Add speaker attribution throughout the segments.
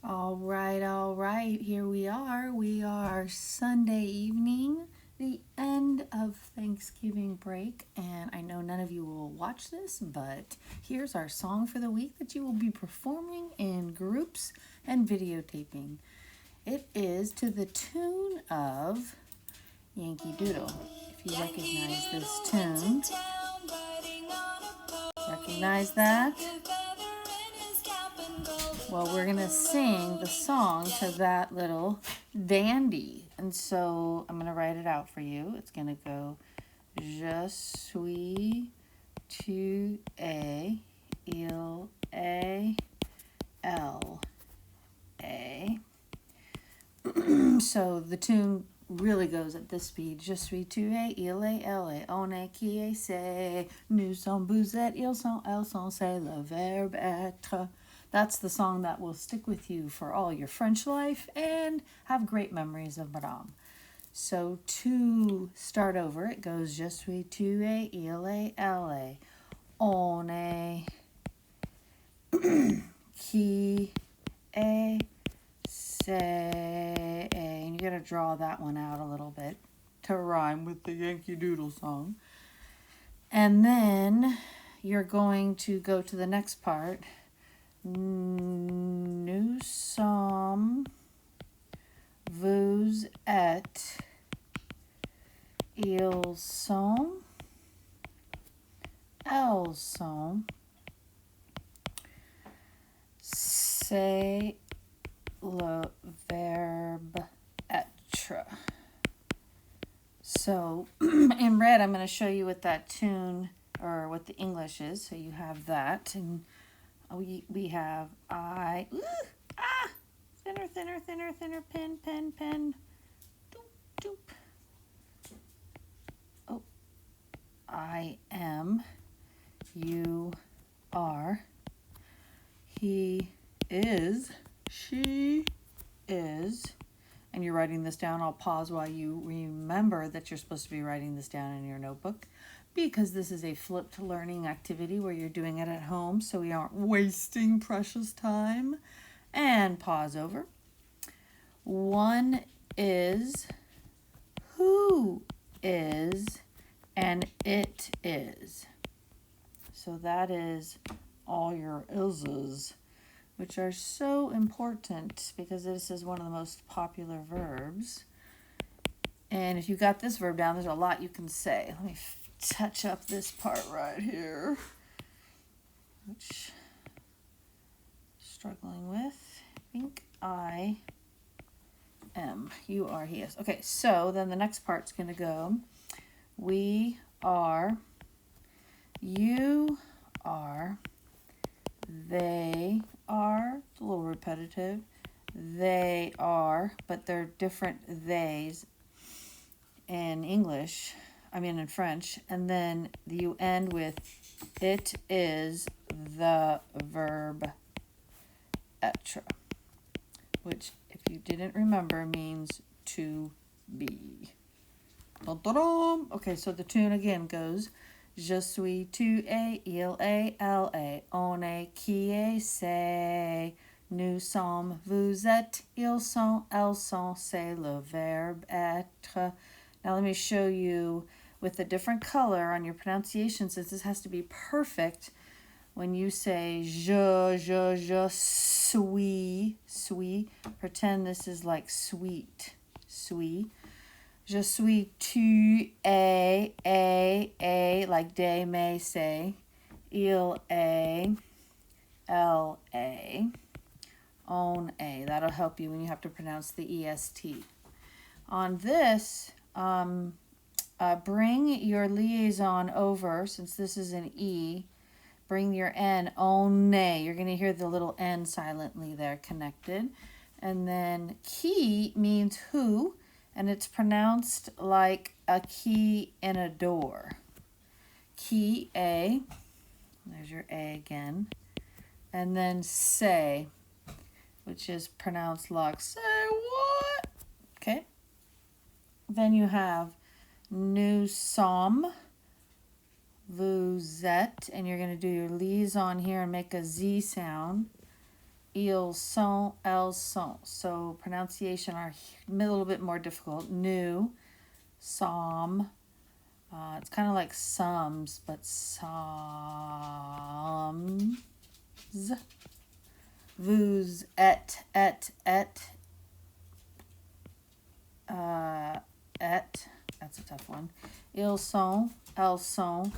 Speaker 1: All right. Here we are. We are Sunday evening, the end of Thanksgiving break. And I know none of you will watch this, but here's our song for the week that you will be performing in groups and videotaping. It is to the tune of Yankee Doodle. If you recognize this tune, recognize that? Well, we're going to sing the song to that little dandy. And so I'm going to write it out for you. It's going to go, Je suis tu es, il est, elle est. So the tune really goes at this speed. Je suis tu es, il est, elle est, on est, qui est, c'est, nous sommes, vous êtes, ils sont, elles sont, c'est le verbe être. That's the song that will stick with you for all your French life and have great memories of Madame. So to start over, it goes Je suis, tu es, il est, elle est, on est, qui est, c'est, and you got to draw that one out a little bit to rhyme with the Yankee Doodle song. And then you're going to go to the next part. Nous sommes, vous êtes, ils sont, elles sont, c'est le verbe être. So in red, I'm going to show you what that tune or what the English is. So you have that. And we have I, thinner, pen, doop. Oh, I am, you are, he is, she is, and you're writing this down. I'll pause while you remember that you're supposed to be writing this down in your notebook, because this is a flipped learning activity where you're doing it at home, so we aren't wasting precious time. And pause over. One is, who is, and it is. So that is all your is's, which are so important because this is one of the most popular verbs. And if you got this verb down, there's a lot you can say. Let me touch up this part right here, which I'm struggling with. Think I am, you are, he is. Okay, so then the next part's going to go, we are, you are, they are, it's a little repetitive, they are, but they're different theys in English, in French, and then you end with it is the verb être, which, if you didn't remember, means to be. Da-da-dum. Okay, so the tune again goes, Je suis, tu es, il est, elle est, on est, qui est, c'est, nous sommes, vous êtes, ils sont, elles sont, c'est le verbe être. Now let me show you with a different color on your pronunciation, since this has to be perfect. When you say je suis, pretend this is like sweet, suis. Je suis, tu es, like they may say. Il est, elle est, on est. That'll help you when you have to pronounce the EST. On this, bring your liaison over, since this is an E. Bring your N, on est. You're going to hear the little N silently there connected. And then qui means who, and it's pronounced like a key in a door. Qui est, there's your A again. And then say, which is pronounced like say what? Okay. Then you have nous sommes, vous êtes, and you're going to do your liaison here and make a Z sound. ils sont, elles sont. So pronunciation are a little bit more difficult. Nous sommes. It's kind of like sums, but sums. Vous êtes, et. That's a tough one. Ils sont, elles sont.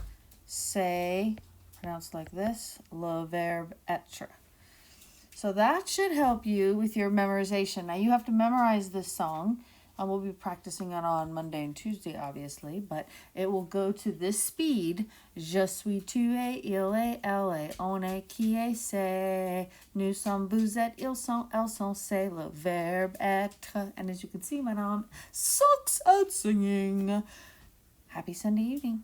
Speaker 1: C'est, pronounced like this, le verbe être. So that should help you with your memorization. Now you have to memorize this song. We'll be practicing it on Monday and Tuesday, obviously, but it will go to this speed. Je suis, tu es, il est, elle est, on est, qui est, c'est. Nous sommes, vous êtes, ils sont, elles sont, c'est le verbe être. And as you can see, my mom sucks at singing. Happy Sunday evening.